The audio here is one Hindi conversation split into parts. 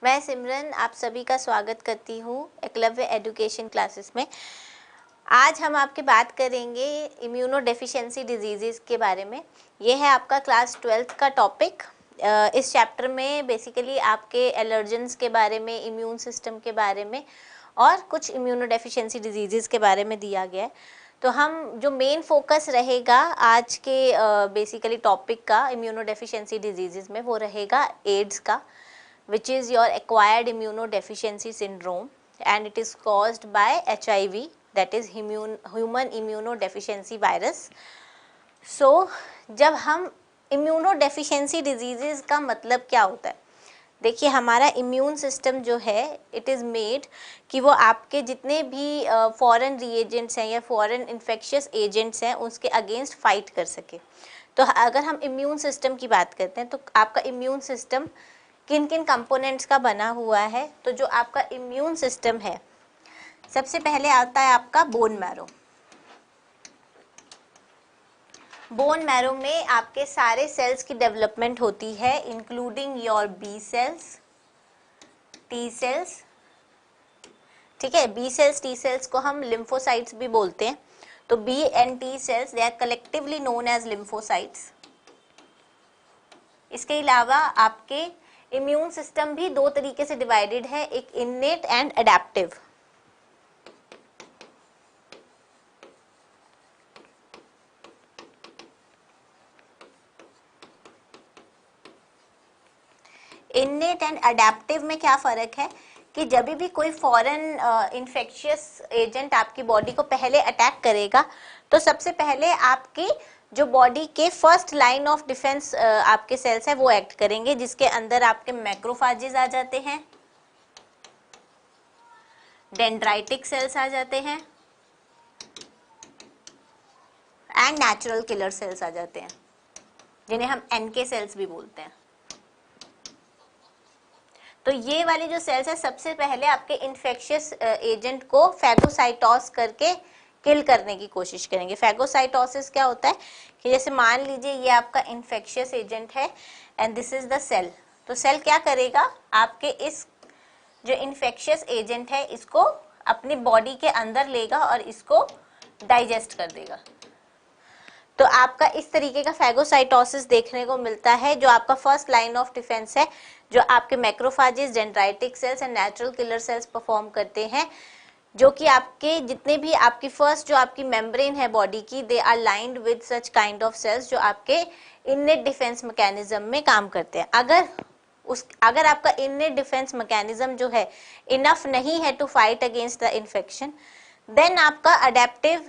मैं सिमरन आप सभी का स्वागत करती हूँ एकलव्य एजुकेशन क्लासेस में। आज हम आपके बात करेंगे इम्यूनो डेफिशिएंसी डिजीज़ के बारे में। ये है आपका क्लास 12th का टॉपिक। इस चैप्टर में बेसिकली आपके एलर्जेंस के बारे में, इम्यून सिस्टम के बारे में और कुछ इम्यूनो डेफिशिएंसी डिजीज़ के बारे में दिया गया है। तो हम जो मेन फोकस रहेगा आज के बेसिकली टॉपिक का इम्यूनो डेफिशिएंसी डिजीज़ में, वो रहेगा एड्स का, which is your acquired immunodeficiency syndrome, and it is caused by HIV, that is human immunodeficiency virus. So जब हम immunodeficiency diseases का मतलब क्या होता है, देखिए हमारा इम्यून सिस्टम जो है इट इज़ मेड कि वो आपके जितने भी फॉरेन रिएजेंट्स हैं या फॉरेन इन्फेक्शियस एजेंट्स हैं उसके अगेंस्ट फाइट कर सके। तो अगर हम इम्यून सिस्टम की बात करते हैं तो आपका इम्यून सिस्टम किन किन कंपोनेंट्स का बना हुआ है। तो जो आपका इम्यून सिस्टम है, सबसे पहले आता है आपका बोन मैरो। बोन मैरो में आपके सारे सेल्स की डेवलपमेंट होती है, including your B cells, T cells. ठीक है, बी सेल्स टी सेल्स को हम लिम्फोसाइट्स भी बोलते हैं। तो B and T cells they are collectively known as lymphocytes. इसके अलावा आपके इम्यून सिस्टम भी दो तरीके से डिवाइडेड है, एक innate and adaptive. Innate and adaptive में क्या फर्क है कि जब भी कोई फॉरेन इन्फेक्शियस एजेंट आपकी बॉडी को पहले अटैक करेगा तो सबसे पहले आपकी जो बॉडी के फर्स्ट लाइन ऑफ डिफेंस आपके सेल्स है वो एक्ट करेंगे, जिसके अंदर आपके मैक्रोफाजेस आ जाते हैं, डेंड्राइटिक सेल्स आ जाते हैं एंड नेचुरल किलर सेल्स आ जाते हैं, जिन्हें हम एनके सेल्स भी बोलते हैं। तो ये वाले जो सेल्स है सबसे पहले आपके इन्फेक्शियस एजेंट को फैगोसाइटोस करके किल करने की कोशिश करेंगे। फैगोसाइटोसिस क्या होता है कि जैसे मान लीजिए ये आपका इन्फेक्शियस एजेंट है and this is the cell. तो सेल क्या करेगा, आपके इस जो इन्फेक्शियस एजेंट है इसको अपनी बॉडी के अंदर लेगा और इसको डाइजेस्ट कर देगा। तो आपका इस तरीके का फैगोसाइटोसिस देखने को मिलता है। जो आपका फर्स्ट लाइन ऑफ डिफेंस है, जो आपके macrophages, dendritic cells and natural killer cells perform करते हैं, जो कि आपके जितने भी आपकी फर्स्ट जो आपकी मेम्ब्रेन है बॉडी की, they are lined with such kind of cells जो आपके इननेट डिफेंस मैकेनिज्म में काम करते हैं। अगर आपका इननेट डिफेंस मैकेनिज्म जो है इनफ नहीं है to fight against the infection, then आपका अडेप्टिव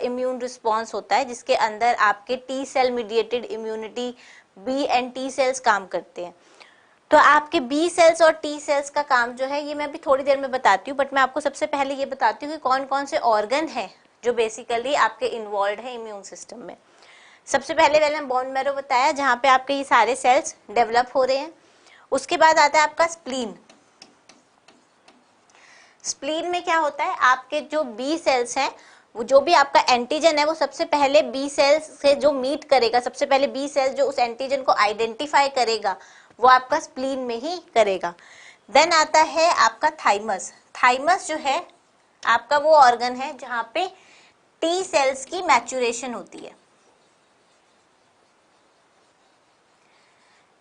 इम्यून रिस्पॉन्स होता है, जिसके अंदर आपके T cell mediated immunity, B and T sales काम करते हैं। तो आपके बी सेल्स और टी सेल्स का काम जो है ये मैं अभी थोड़ी देर में बताती हूँ, बट मैं आपको सबसे पहले ये बताती हूँ कि कौन कौन से ऑर्गन हैं जो बेसिकली आपके इन्वॉल्व है इम्यून सिस्टम में। सबसे पहले मैंने बोन मैरो बताया, जहाँ पे आपके ये सारे सेल्स डेवलप हो रहे हैं। उसके बाद आता है आपका स्प्लीन। स्प्लीन में क्या होता है, आपके जो बी सेल्स हैं, वो जो भी आपका एंटीजन है वो सबसे पहले बी सेल्स से जो मीट करेगा, सबसे पहले बी सेल्स जो उस एंटीजन को आइडेंटिफाई करेगा वो आपका स्प्लीन में ही करेगा। देन आता है आपका थाइमस। थाइमस जो है आपका वो ऑर्गन है जहां पे टी सेल्स की मैच्योरेशन होती है।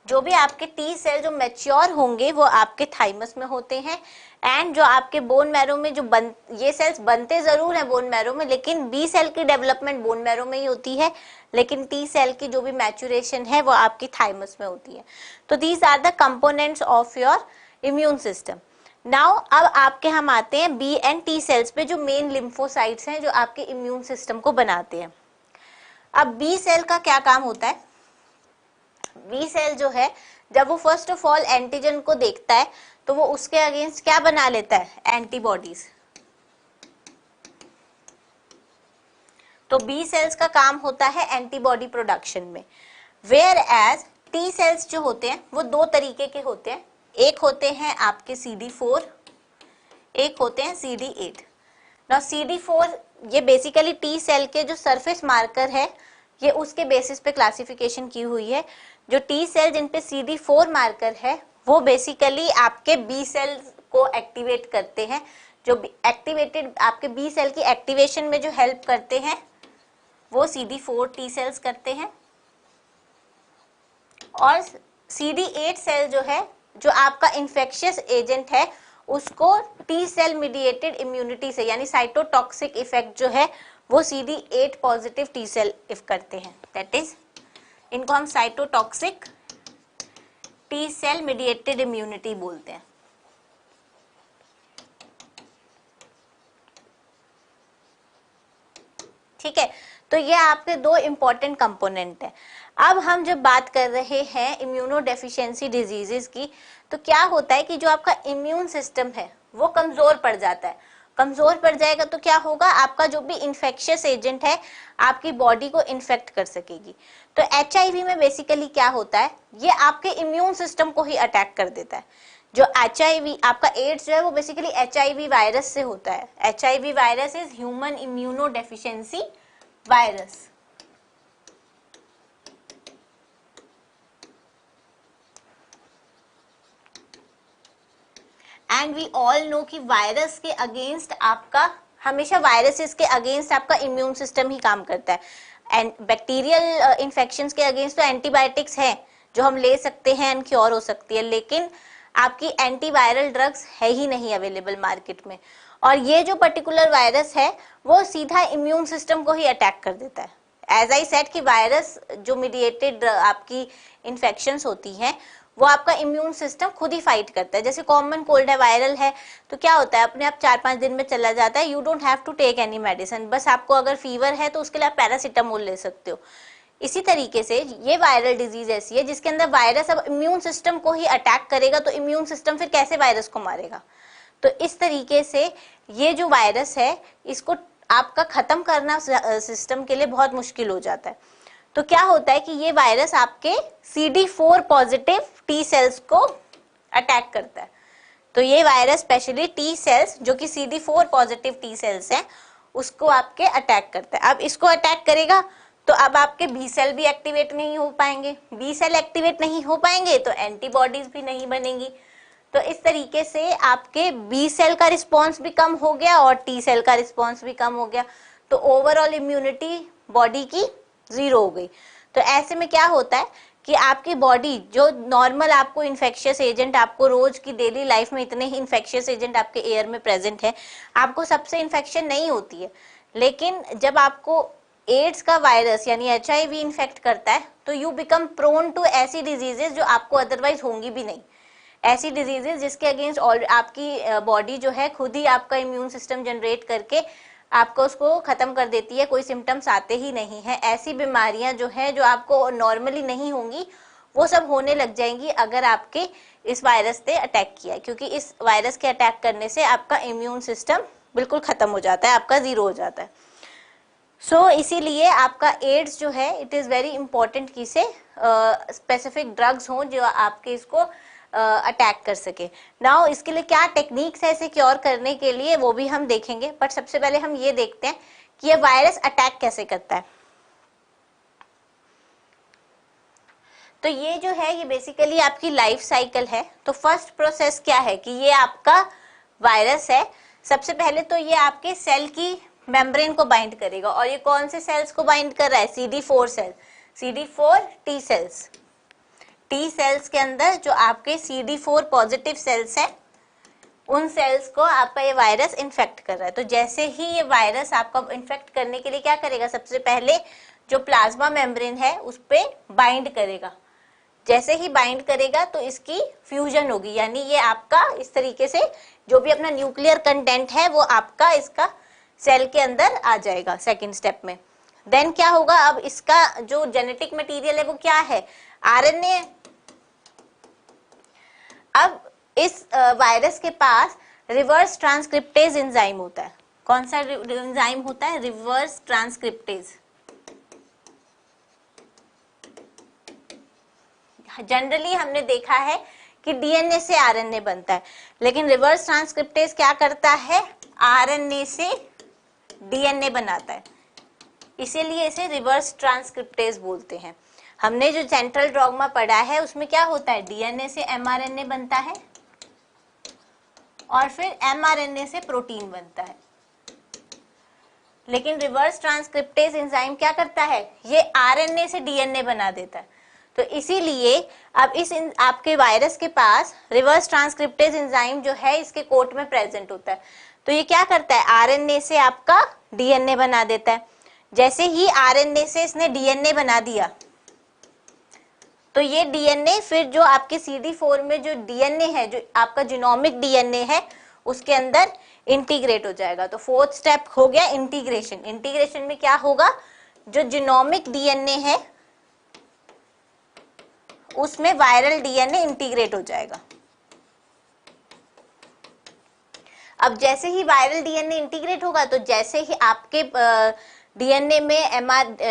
जो भी आपके टी सेल जो मैच्योर होंगे वो आपके थाइमस में होते हैं। एंड जो आपके बोन मैरो में जो ये सेल्स बनते जरूर हैं बोन मैरो में, लेकिन बी सेल की डेवलपमेंट बोन मैरो में ही होती है, लेकिन टी सेल की जो भी मैच्योरेशन है वो आपकी थाइमस में होती है। तो these are the components of your immune system. Now अब आपके हम आते हैं बी एंड टी सेल्स पे, जो मेन लिम्फोसाइट्स हैं जो आपके इम्यून सिस्टम को बनाते हैं। अब बी सेल का क्या काम होता है, बी सेल जो है जब वो फर्स्ट ऑफ ऑल एंटीजन को देखता है तो वो उसके अगेंस्ट क्या बना लेता है, एंटीबॉडीज। तो बी सेल्स का काम होता है एंटीबॉडी प्रोडक्शन में। वेयर एज टी सेल्स जो होते हैं वो दो तरीके के होते हैं, एक होते हैं आपके CD4, एक होते हैं CD8। नाउ CD4 ये बेसिकली टी सेल के जो सरफेस मार्कर है ये उसके बेसिस पे क्लासिफिकेशन की हुई है। जो टी सेल जिन पे CD4 मार्कर है वो बेसिकली आपके बी सेल को एक्टिवेट करते हैं। जो एक्टिवेटेड आपके बी सेल की एक्टिवेशन में जो हेल्प करते हैं वो CD4 टी सेल्स करते हैं। और CD8 सेल जो है, जो आपका इन्फेक्शियस एजेंट है, उसको टी सेल मीडिएटेड इम्यूनिटी से यानी साइटोटॉक्सिक इफेक्ट जो है वो CD8 positive T cell if करते हैं। दैट इज, इनको हम cytotoxic T cell mediated immunity बोलते हैं। ठीक है, तो ये आपके दो इंपॉर्टेंट कंपोनेंट हैं। अब हम जब बात कर रहे हैं इम्यूनो डेफिशिएंसी डिजीजेस की, तो क्या होता है कि जो आपका इम्यून सिस्टम है वो कमजोर पड़ जाता है। कमजोर पड़ जाएगा तो क्या होगा, आपका जो भी इन्फेक्शियस एजेंट है आपकी बॉडी को इन्फेक्ट कर सकेगी। तो HIV में बेसिकली क्या होता है, ये आपके इम्यून सिस्टम को ही अटैक कर देता है। जो HIV आपका एड्स जो है वो बेसिकली HIV वायरस से होता है। HIV virus is human immunodeficiency virus. And we all know कि वायरस के अगेंस्ट आपका हमेशा वायरसेस के अगेंस्ट आपका इम्यून सिस्टम ही काम करता है। एंड बैक्टीरियल इन्फेक्शंस के अगेंस्ट तो एंटीबायोटिक्स हैं जो हम ले सकते हैं एंड क्योर हो सकती है, लेकिन आपकी एंटीवायरल ड्रग्स है ही नहीं अवेलेबल मार्केट में। और ये जो पर्टिकुलर वायरस है वो सीधा इम्यून सिस्टम को ही अटैक कर देता है। एज आई सेड कि वायरस जो मीडिएटेड आपकी इन्फेक्शंस होती हैं वो आपका इम्यून सिस्टम खुद ही फाइट करता है। जैसे कॉमन कोल्ड है, वायरल है, तो क्या होता है अपने आप 4-5 दिन में चला जाता है। You don't have to take any medicine, बस आपको अगर फीवर है तो उसके लिए आप पैरासीटामोल ले सकते हो। इसी तरीके से ये वायरल डिजीज ऐसी है जिसके अंदर वायरस अब इम्यून सिस्टम को ही अटैक करेगा, तो इम्यून सिस्टम फिर कैसे वायरस को मारेगा। तो इस तरीके से ये जो वायरस है इसको आपका खत्म करना सिस्टम के लिए बहुत मुश्किल हो जाता है। तो क्या होता है कि ये वायरस आपके CD4 पॉजिटिव टी सेल्स को अटैक करता है। तो ये वायरस स्पेशली टी सेल्स जो कि CD4 पॉजिटिव टी सेल्स हैं उसको आपके अटैक करता है। अब इसको अटैक करेगा तो अब आपके बी सेल भी एक्टिवेट नहीं हो पाएंगे। बी सेल एक्टिवेट नहीं हो पाएंगे तो एंटीबॉडीज भी नहीं बनेंगी। तो इस तरीके से आपके बी सेल का रिस्पॉन्स भी कम हो गया और टी सेल का रिस्पॉन्स भी कम हो गया। तो ओवरऑल इम्यूनिटी बॉडी की 0 हो गई। तो ऐसे में क्या होता है कि आपकी बॉडी जो नॉर्मल आपको इन्फेक्शियस एजेंट, आपको रोज की डेली लाइफ में इतने ही इन्फेक्शियस एजेंट आपके एयर में प्रेजेंट है, आपको सबसे इन्फेक्शन नहीं होती है। लेकिन जब आपको एड्स का वायरस यानी HIV इन्फेक्ट करता है तो यू बिकम प्रोन टू ऐसी डिजीजेस जो आपको अदरवाइज होंगी भी नहीं। ऐसी डिजीजेस जिसके अगेंस्ट आपकी बॉडी जो है खुद ही आपका इम्यून सिस्टम जनरेट करके आपको उसको खत्म कर देती है, कोई सिम्टम्स आते ही नहीं है। ऐसी बीमारियां जो है जो आपको नॉर्मली नहीं होंगी वो सब होने लग जाएंगी अगर आपके इस वायरस ने अटैक किया, क्योंकि इस वायरस के अटैक करने से आपका इम्यून सिस्टम बिल्कुल खत्म हो जाता है, आपका 0 हो जाता है। सो इसीलिए आपका एड्स जो है इट इज वेरी इंपॉर्टेंट कि से स्पेसिफिक ड्रग्स हों जो आपके इसको अटैक कर सके। नाउ इसके लिए क्या टेक्निक्स है इसे क्योर करने के लिए वो भी हम देखेंगे, बट सबसे पहले हम ये देखते हैं कि ये वायरस अटैक कैसे करता है। तो ये जो है ये बेसिकली आपकी लाइफ साइकिल है। तो फर्स्ट प्रोसेस क्या है कि ये आपका वायरस है, सबसे पहले तो ये आपके सेल की मेम्ब्रेन को बाइंड करेगा। और ये कौन से सेल्स को बाइंड कर रहा है, CD4 cell, CD4 T cells. T cells के अंदर जो आपके CD4 पॉजिटिव सेल्स हैं उन सेल्स को आपका ये वायरस इन्फेक्ट कर रहा है। तो जैसे ही ये वायरस आपका इन्फेक्ट करने के लिए क्या करेगा, सबसे पहले जो प्लाज्मा मेम्ब्रेन है उस पे बाइंड करेगा। जैसे ही बाइंड करेगा तो इसकी फ्यूजन होगी, यानी ये आपका इस तरीके से जो भी अपना न्यूक्लियर कंटेंट है वो आपका इसका सेल के अंदर आ जाएगा सेकेंड स्टेप में। देन क्या होगा, अब इसका जो जेनेटिक मटेरियल है वो क्या है, RNA। अब इस वायरस के पास रिवर्स ट्रांसक्रिप्टेज एंजाइम होता है। कौन सा एंजाइम होता है, रिवर्स ट्रांसक्रिप्टेज। जनरली हमने देखा है कि DNA से RNA बनता है, लेकिन रिवर्स ट्रांसक्रिप्टेज क्या करता है, RNA से DNA बनाता है। इसीलिए इसे रिवर्स ट्रांसक्रिप्टेज बोलते हैं। हमने जो सेंट्रल डॉगमा पढ़ा है उसमें क्या होता है, डीएनए से एमआरएनए बनता है और फिर एमआरएनए से प्रोटीन बनता है। लेकिन रिवर्स ट्रांसक्रिप्टेज एंजाइम क्या करता है, ये आरएनए से डीएनए बना देता है। तो इसीलिए अब आपके वायरस के पास रिवर्स ट्रांसक्रिप्टेज एंजाइम जो है इसके कोट में प्रेजेंट होता है। तो ये क्या करता है, आरएनए से आपका डीएनए बना देता है। जैसे ही आरएनए से इसने डीएनए बना दिया तो ये डीएनए फिर जो आपके CD4 में जो डीएनए है, जो आपका जीनोमिक डीएनए है, उसके अंदर इंटीग्रेट हो जाएगा। तो फोर्थ स्टेप हो गया इंटीग्रेशन। इंटीग्रेशन में क्या होगा, जो जीनोमिक डीएनए है उसमें वायरल डीएनए इंटीग्रेट हो जाएगा। अब जैसे ही वायरल डीएनए इंटीग्रेट होगा तो जैसे ही आपके डीएनए में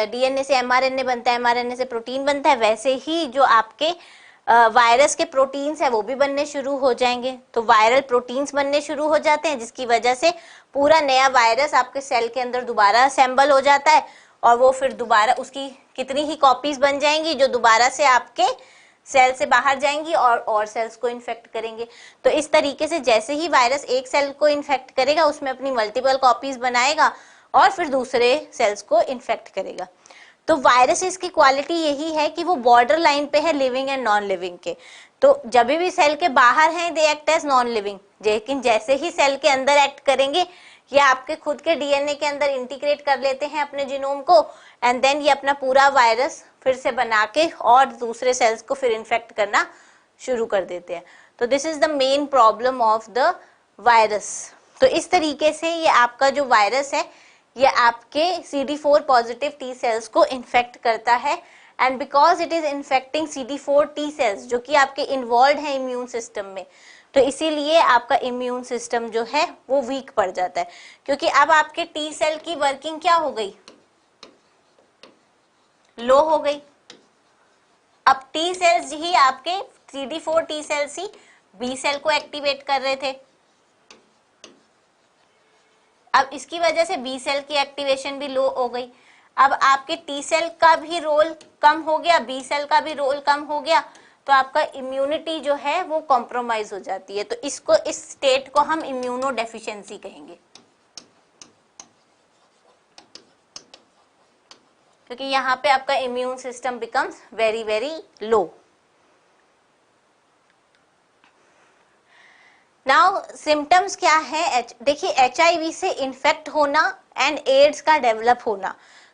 डीएनए से एमआरएनए बनता है, एमआरएनए से प्रोटीन बनता है, वैसे ही जो आपके वायरस के प्रोटीन्स है वो भी बनने शुरू हो जाएंगे। तो वायरल प्रोटीन्स बनने शुरू हो जाते हैं, जिसकी वजह से पूरा नया वायरस आपके सेल के अंदर दोबारा असेंबल हो जाता है और वो फिर दोबारा उसकी कितनी ही कॉपीज बन जाएंगी जो दोबारा से आपके सेल से बाहर जाएंगी और सेल्स को इन्फेक्ट करेंगे। तो इस तरीके से जैसे ही वायरस एक सेल को इन्फेक्ट करेगा उसमें अपनी मल्टीपल कॉपीज बनाएगा और फिर दूसरे सेल्स को इन्फेक्ट करेगा। तो वायरसेस की क्वालिटी यही है कि वो बॉर्डर लाइन पे है लिविंग एंड नॉन लिविंग के। तो जब भी सेल के बाहर हैं they act as non living, लेकिन जैसे ही सेल के अंदर एक्ट करेंगे ये आपके खुद के डीएनए के अंदर इंटीग्रेट कर लेते हैं अपने जीनोम को, एंड देन ये अपना पूरा वायरस फिर से बना के और दूसरे सेल्स को फिर इन्फेक्ट करना शुरू कर देते हैं। तो this is the main problem of the virus. तो इस तरीके से ये आपका जो वायरस है ये आपके CD4 पॉजिटिव टी सेल्स को इन्फेक्ट करता है, and because it is infecting CD4 T sales जो कि आपके इन्वॉल्व है इम्यून सिस्टम में, तो इसीलिए आपका इम्यून सिस्टम जो है वो वीक पड़ जाता है। क्योंकि अब आपके टी सेल की वर्किंग क्या हो गई, लो हो गई। अब टी सेल्स ही आपके CD4 टी सेल्स ही बी सेल को एक्टिवेट कर रहे थे। अब इसकी वजह से बी सेल की एक्टिवेशन भी लो हो गई। अब आपके टी सेल का भी रोल कम हो गया, बी सेल का भी रोल कम हो गया, तो आपका इम्यूनिटी जो है वो कॉम्प्रोमाइज हो जाती है। तो इसको, इस स्टेट को हम इम्यूनो डेफिशिएंसी कहेंगे, क्योंकि यहाँ पे आपका immune system becomes very very low. Now symptoms क्या है, देखिए HIV से इन्फेक्ट होना एंड एड्स का डेवलप होना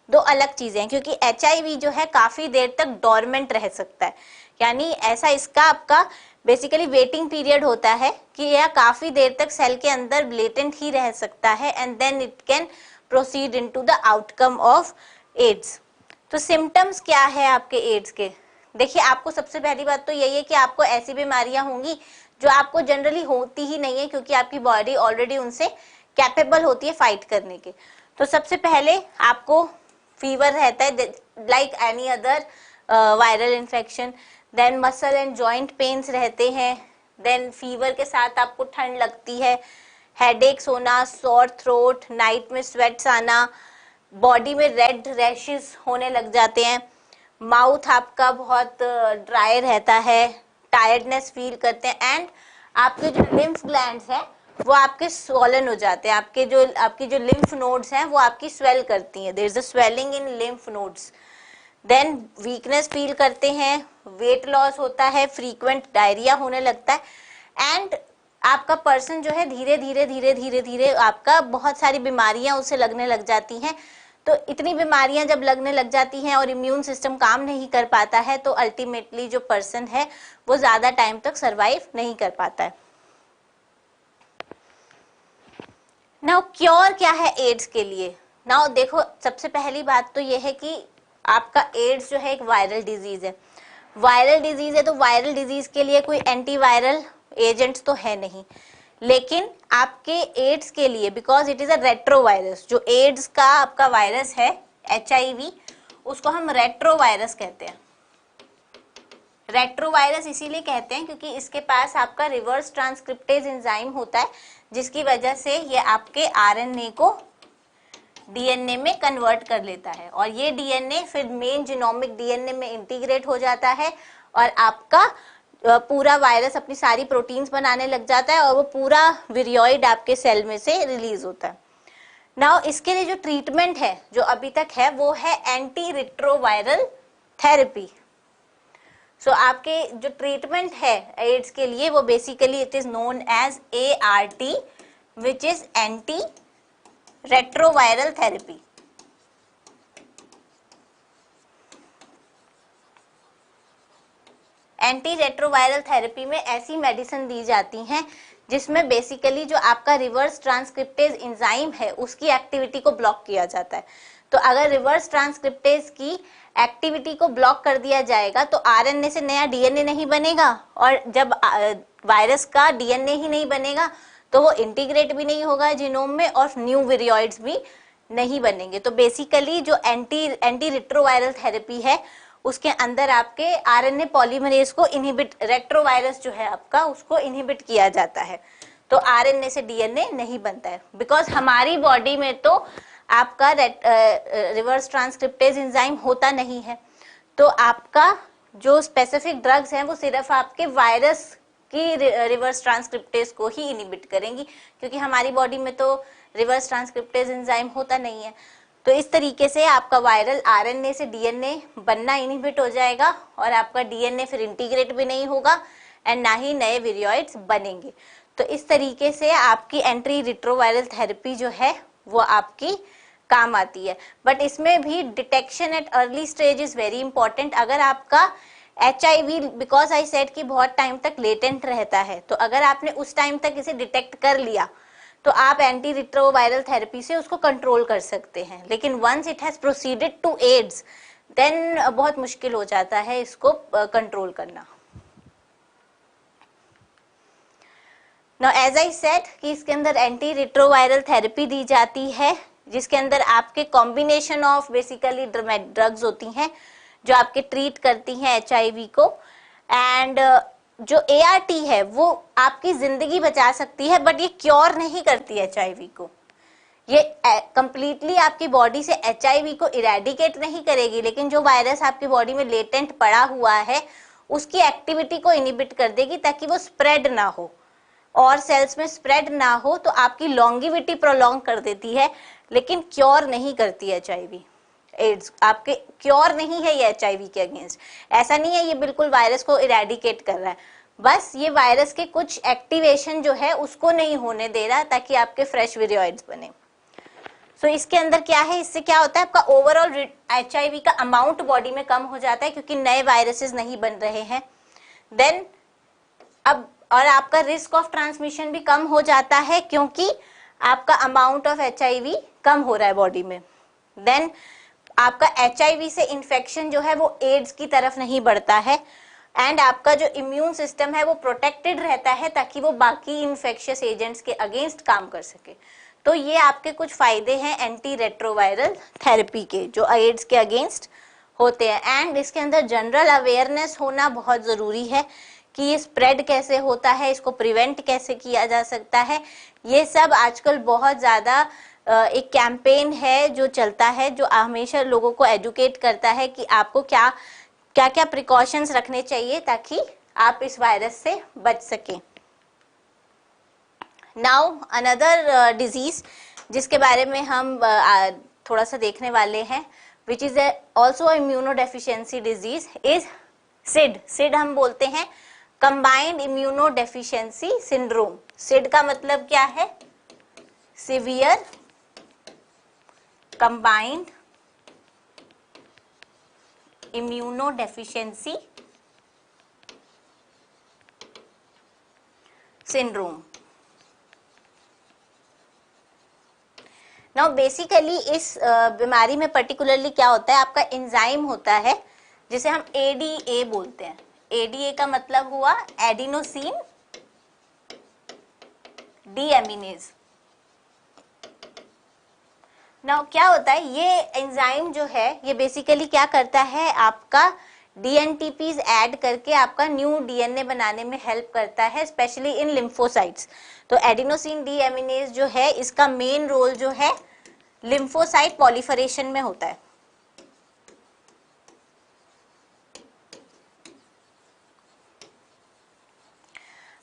दो अलग चीजें हैं। क्योंकि HIV जो है काफी देर तक डोरमेंट रह सकता है, यानी ऐसा इसका आपका बेसिकली वेटिंग पीरियड होता है कि यह काफी देर तक सेल के अंदर लेटेंट ही रह सकता है, and then it can proceed into the outcome of AIDS. तो सिम्टम्स क्या है आपके एड्स के, देखिए आपको सबसे पहली बात तो यही है कि आपको ऐसी बीमारियां होंगी जो आपको जनरली होती ही नहीं है, क्योंकि आपकी बॉडी ऑलरेडी उनसे कैपेबल होती है फाइट करने के। तो सबसे पहले आपको फीवर रहता है like any other viral infection, then muscle and joint pains रहते हैं, देन फीवर के साथ आपको ठंड लगती है, हेडेक्स होना, सोर थ्रोट, नाइट में स्वेट्स आना, बॉडी में रेड रैशेस होने लग जाते हैं, माउथ आपका बहुत ड्राई रहता है, टायर्डनेस फील करते हैं, एंड आपके जो लिम्फ ग्लैंड्स हैं वो आपके स्वॉलन हो जाते हैं। आपकी जो लिम्फ नोड्स हैं वो आपकी स्वेल करती हैं, there is a swelling in lymph nodes. Then weakness feel करते हैं, वेट लॉस होता है, फ्रीक्वेंट डायरिया होने लगता है, एंड आपका पर्सन जो है धीरे धीरे आपका बहुत सारी बीमारियां उसे लगने लग जाती हैं। तो इतनी बीमारियां जब लगने लग जाती हैं और इम्यून सिस्टम काम नहीं कर पाता है तो अल्टीमेटली जो पर्सन है वो ज्यादा टाइम तक सरवाइव नहीं कर पाता है। नाउ क्योर क्या है एड्स के लिए। नाउ देखो सबसे पहली बात तो ये है कि आपका एड्स जो है एक वायरल डिजीज है। वायरल डिजीज है तो वायरल डिजीज के लिए कोई एंटीवायरल एजेंट्स तो है नहीं, लेकिन आपके एड्स के लिए because it is a retrovirus, जो एड्स का आपका वायरस है HIV उसको हम रेट्रोवायरस कहते हैं। रेट्रोवायरस इसीलिए कहते हैं क्योंकि इसके पास आपका रिवर्स ट्रांसक्रिप्टेज एंजाइम होता है, जिसकी वजह से ये आपके RNA को डीएनए में कन्वर्ट कर लेता है और ये डीएनए फिर मेन जीनोमिक डीएनए में इंटीग्रेट हो जाता है और आपका पूरा वायरस अपनी सारी प्रोटीन्स बनाने लग जाता है और वो पूरा विरियोइड आपके सेल में से रिलीज होता है। नाउ इसके लिए जो ट्रीटमेंट है जो अभी तक है वो है एंटी रिट्रोवायरल थेरेपी। सो आपके जो ट्रीटमेंट है एड्स के लिए वो basically it is known as ART which is anti retroviral therapy. Anti retroviral therapy में ऐसी मेडिसिन दी जाती हैं जिसमें बेसिकली जो आपका रिवर्स ट्रांसक्रिप्टेज एंजाइम है उसकी एक्टिविटी को ब्लॉक किया जाता है। तो अगर रिवर्स ट्रांसक्रिप्टेज की एक्टिविटी को ब्लॉक कर दिया जाएगा तो आरएनए से नया डीएनए नहीं बनेगा और जब वायरस का डीएनए ही नहीं बनेगा तो वो इंटीग्रेट भी नहीं होगा जीनोम में और न्यू विरियोइड्स भी नहीं बनेंगे। तो बेसिकली जो एंटी रिट्रोवायरल थेरेपी है उसके अंदर आपके आरएनए पॉलीमरेज को इनहिबिट, रेट्रोवायरस जो है आपका उसको इनहिबिट किया जाता है तो आरएनए से डीएनए नहीं बनता है। बिकॉज हमारी बॉडी में तो आपका रिवर्स ट्रांसक्रिप्टेज एंजाइम होता नहीं है तो आपका जो स्पेसिफिक ड्रग्स हैं वो सिर्फ आपके वायरस की रिवर्स ट्रांसक्रिप्टेज को ही इनहिबिट करेंगी क्योंकि हमारी बॉडी में तो रिवर्स ट्रांसक्रिप्टेज एंजाइम होता नहीं है। तो इस तरीके से आपका वायरल आरएनए से डीएनए बनना इनहिबिट हो जाएगा और आपका डीएनए फिर इंटीग्रेट भी नहीं होगा एंड ना ही नए विरियोइड्स बनेंगे। तो इस तरीके से आपकी एंटी रिट्रोवायरल थेरेपी जो है वो आपकी काम आती है। बट इसमें भी detection at early stage is very important. अगर आपका HIV बिकॉज आई सेड कि बहुत टाइम तक लेटेंट रहता है तो अगर आपने उस टाइम तक इसे डिटेक्ट कर लिया तो आप एंटी रिट्रोवायरल थेरेपी से उसको कंट्रोल कर सकते हैं। लेकिन once it has proceeded to AIDS then बहुत मुश्किल हो जाता है इसको कंट्रोल करना। नाउ एज आई सेड कि इसके अंदर एंटी रिट्रोवायरल थेरेपी दी जाती है जिसके अंदर आपके कॉम्बिनेशन ऑफ बेसिकली ड्रग्स होती हैं जो आपके ट्रीट करती हैं HIV को एंड जो ART है वो आपकी जिंदगी बचा सकती है बट ये क्योर नहीं करती HIV को। ये कंप्लीटली आपकी बॉडी से HIV को इरेडिकेट नहीं करेगी लेकिन जो वायरस आपकी बॉडी में लेटेंट पड़ा हुआ है उसकी एक्टिविटी को इनहिबिट कर देगी ताकि वो स्प्रेड ना हो और सेल्स में स्प्रेड ना हो। तो आपकी लॉन्गिविटी प्रोलॉन्ग कर देती है लेकिन क्योर नहीं करती HIV। एड्स आपके क्योर नहीं है ये HIV के अगेंस्ट। ऐसा नहीं है ये बिल्कुल वायरस को इरेडिकेट कर रहा है, बस ये वायरस के कुछ एक्टिवेशन जो है उसको नहीं होने दे रहा ताकि आपके फ्रेश विरियोइड्स बने। सो इसके अंदर क्या है, इससे क्या होता है आपका ओवरऑल HIV का अमाउंट बॉडी में कम हो जाता है क्योंकि नए वायरसेस नहीं बन रहे हैं। देन अब और आपका रिस्क ऑफ ट्रांसमिशन भी कम हो जाता है क्योंकि आपका अमाउंट ऑफ HIV कम हो रहा है बॉडी में। देन आपका HIV से इन्फेक्शन जो है वो एड्स की तरफ नहीं बढ़ता है एंड आपका जो इम्यून सिस्टम है वो प्रोटेक्टेड रहता है ताकि वो बाकी इन्फेक्शियस एजेंट्स के अगेंस्ट काम कर सके। तो ये आपके कुछ फायदे हैं एंटी रेट्रोवायरल थेरेपी के जो एड्स के अगेंस्ट होते हैं। एंड इसके अंदर जनरल अवेयरनेस होना बहुत ज़रूरी है कि ये स्प्रेड कैसे होता है, इसको प्रिवेंट कैसे किया जा सकता है। ये सब आजकल बहुत ज़्यादा एक कैंपेन है जो चलता है जो हमेशा लोगों को एजुकेट करता है कि आपको क्या क्या प्रिकॉशंस रखने चाहिए ताकि आप इस वायरस से बच सकें। नाउ अनदर डिजीज जिसके बारे में हम थोड़ा सा देखने वाले हैं which is also immunodeficiency disease is SCID. SCID हम बोलते हैं कंबाइंड इम्यूनोडेफिशिएंसी सिंड्रोम। सिड का मतलब क्या है, severe combined immunodeficiency syndrome. Now basically इस बीमारी में पर्टिकुलरली क्या होता है, आपका एंजाइम होता है जिसे हम ADA बोलते हैं। ADA का मतलब हुआ एडिनोसिन डीएमिनेज। नाउ क्या होता है, ये एंजाइम जो है ये बेसिकली क्या करता है, आपका DNTPs ऐड करके आपका न्यू DNA बनाने में हेल्प करता है, स्पेशली इन लिम्फोसाइट्स। तो एडिनोसिन डीएमिनेज जो है इसका मेन रोल जो है लिम्फोसाइट पॉलीफरेशन में होता है।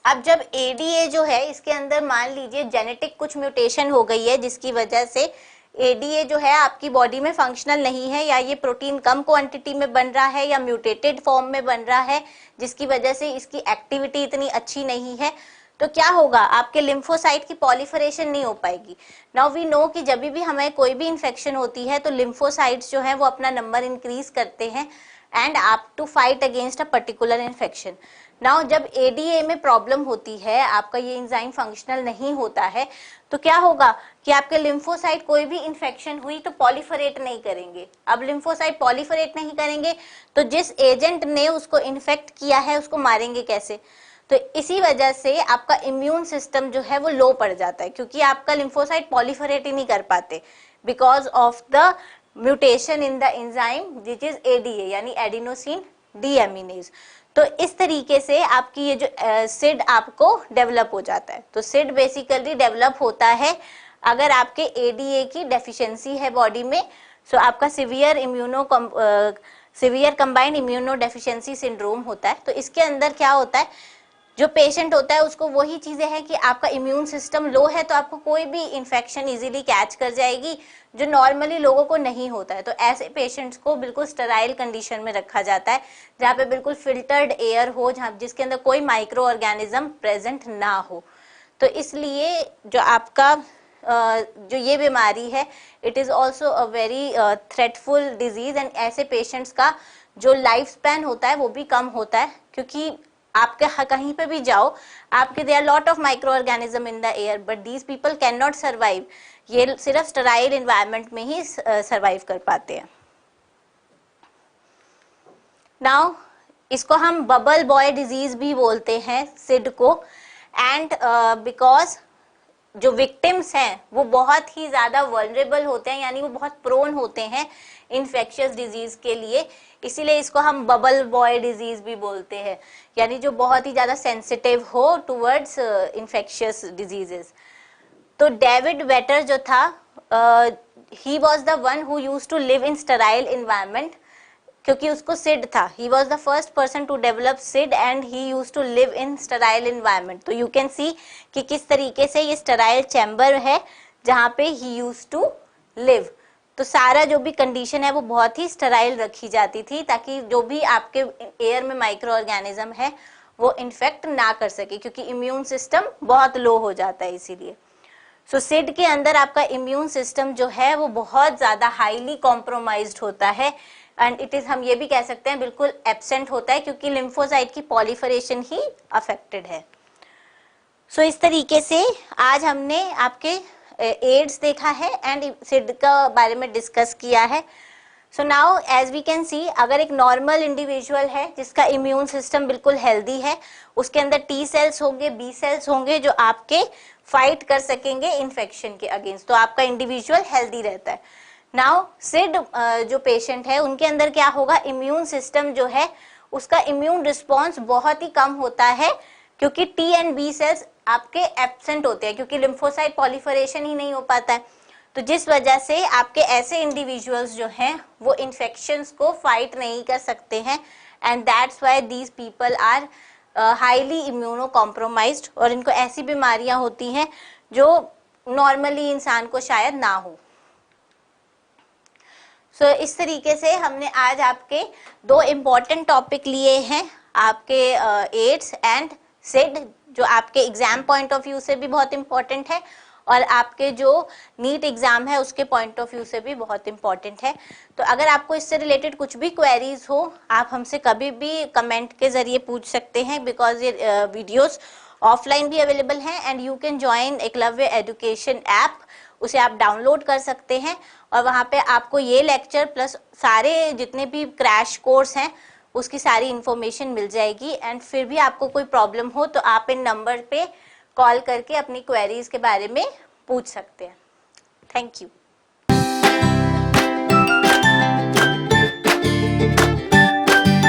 अब जब एडीए जो है इसके अंदर मान लीजिए जेनेटिक कुछ म्यूटेशन हो गई है जिसकी वजह से एडीए जो है आपकी बॉडी में फंक्शनल नहीं है, या ये प्रोटीन कम क्वांटिटी में बन रहा है या म्यूटेटेड फॉर्म में बन रहा है जिसकी वजह से इसकी एक्टिविटी इतनी अच्छी नहीं है, तो क्या होगा, आपके लिम्फोसाइट की पॉलीफरेशन नहीं हो पाएगी। नाउ वी नो कि जब भी हमें कोई भी इन्फेक्शन होती है तो लिम्फोसाइट्स जो है वो अपना नंबर इंक्रीज करते हैं एंड आप to fight against a particular infection. Now जब एडीए में प्रॉब्लम होती है, आपका ये एंजाइम फंक्शनल नहीं होता है, तो क्या होगा कि आपके लिम्फोसाइट कोई भी इन्फेक्शन हुई तो पॉलीफरेट नहीं करेंगे। अब लिम्फोसाइट पॉलीफरेट नहीं करेंगे तो जिस एजेंट ने उसको इन्फेक्ट किया है उसको मारेंगे कैसे, तो इसी वजह से आपका इम्यून सिस्टम जो है वो लो पड़ जाता है, क्योंकि आपका लिम्फोसाइट पॉलीफरेट ही नहीं कर पाते because of the mutation in the enzyme which is ADA यानी एडिनोसिन डीएमिनेज। तो इस तरीके से आपकी ये जो सिड आपको डेवलप हो जाता है। तो सिड बेसिकली डेवलप होता है अगर आपके एडीए की डेफिशिएंसी है बॉडी में। सो आपका severe combined immuno deficiency syndrome होता है। तो इसके अंदर क्या होता है, जो पेशेंट होता है उसको वही चीजें हैं कि आपका इम्यून सिस्टम लो है तो आपको कोई भी इन्फेक्शन इजीली कैच कर जाएगी जो नॉर्मली लोगों को नहीं होता है। तो ऐसे पेशेंट्स को बिल्कुल स्टेराइल कंडीशन में रखा जाता है जहाँ पे बिल्कुल फिल्टर्ड एयर हो, जहाँ जिसके अंदर कोई माइक्रो ऑर्गेनिज्म प्रेजेंट ना हो। तो इसलिए जो आपका जो ये बीमारी है it is also a very threatful disease and ऐसे पेशेंट्स का जो लाइफ स्पैन होता है वो भी कम होता है, क्योंकि आपके कहीं पे भी जाओ आपके there lot of microorganism in the air but these people can not survive. ये सिर्फ स्टेराइल एनवायरनमेंट में ही सर्वाइव कर पाते हैं। नाउ इसको हम बबल बॉय डिजीज भी बोलते हैं सिड को, एंड बिकॉज जो विक्टिम्स हैं वो बहुत ही ज्यादा वल्नरेबल होते हैं, यानी वो बहुत प्रोन होते हैं इन्फेक्शियस डिजीज के लिए, इसीलिए इसको हम बबल बॉय डिजीज भी बोलते हैं, यानी जो बहुत ही ज्यादा सेंसिटिव हो टुवर्ड्स इन्फेक्शियस डिजीजेस। तो डेविड वेटर जो था, he was the one who used to live in sterile environment, क्योंकि उसको सिड था। He was the first person to develop SCID and he used to live in sterile environment. तो यू कैन सी कि किस तरीके से ये स्टेराइल चैम्बर है जहाँ पे ही यूज्ड टू लिव। तो सारा जो भी कंडीशन है वो बहुत ही स्टेराइल रखी जाती थी ताकि जो भी आपके एयर में माइक्रो ऑर्गेनिज्म है वो इन्फेक्ट ना कर सके, क्योंकि इम्यून सिस्टम बहुत लो हो जाता है इसीलिए। सो सिड के अंदर आपका इम्यून सिस्टम जो है वो बहुत ज्यादा हाईली कॉम्प्रोमाइज्ड होता है एंड इट इज, हम ये भी कह सकते हैं बिल्कुल एब्सेंट होता है, क्योंकि लिम्फोसाइट की पॉलीफरेशन ही अफेक्टेड है। सो इस तरीके से आज हमने आपके एड्स देखा है एंड सिड का बारे में डिस्कस किया है। So now as we can see, अगर एक नॉर्मल इंडिविजुअल है जिसका इम्यून सिस्टम बिल्कुल हेल्दी है, उसके अंदर टी सेल्स होंगे, बी सेल्स होंगे जो आपके फाइट कर सकेंगे इन्फेक्शन के अगेंस्ट, तो आपका इंडिविजुअल हेल्दी रहता है। नाउ सिड जो पेशेंट है उनके अंदर क्या होगा, इम्यून सिस्टम जो है उसका इम्यून रिस्पॉन्स बहुत ही कम होता है, क्योंकि टी एंड बी सेल्स आपके एब्सेंट होते हैं, क्योंकि लिम्फोसाइट पॉलीफरेशन ही नहीं हो पाता है। तो जिस वजह से आपके ऐसे इंडिविजुअल्स जो हैं वो इन्फेक्शंस को फाइट नहीं कर सकते हैं and that's why these people are highly immunocompromised, और इनको ऐसी बीमारियां होती हैं जो नॉर्मली इंसान को शायद ना हो। सो इस तरीके से हमने आज आपके दो इम्पॉर्टेंट टॉपिक लिए हैं, आपके एड्स एंड सिड, जो आपके एग्जाम पॉइंट ऑफ व्यू से भी बहुत इम्पॉर्टेंट है और आपके जो नीट एग्जाम है उसके पॉइंट ऑफ व्यू से भी बहुत इम्पॉर्टेंट है। तो अगर आपको इससे रिलेटेड कुछ भी क्वेरीज हो, आप हमसे कभी भी कमेंट के जरिए पूछ सकते हैं, बिकॉज ये वीडियोस ऑफलाइन भी अवेलेबल हैं and you can join Eklavya education app, उसे आप डाउनलोड कर सकते हैं और वहाँ पे आपको ये लेक्चर प्लस सारे जितने भी क्रैश कोर्स हैं उसकी सारी इन्फॉर्मेशन मिल जाएगी। एंड फिर भी आपको कोई प्रॉब्लम हो तो आप इन नंबर पे कॉल करके अपनी क्वेरीज के बारे में पूछ सकते हैं। Thank you.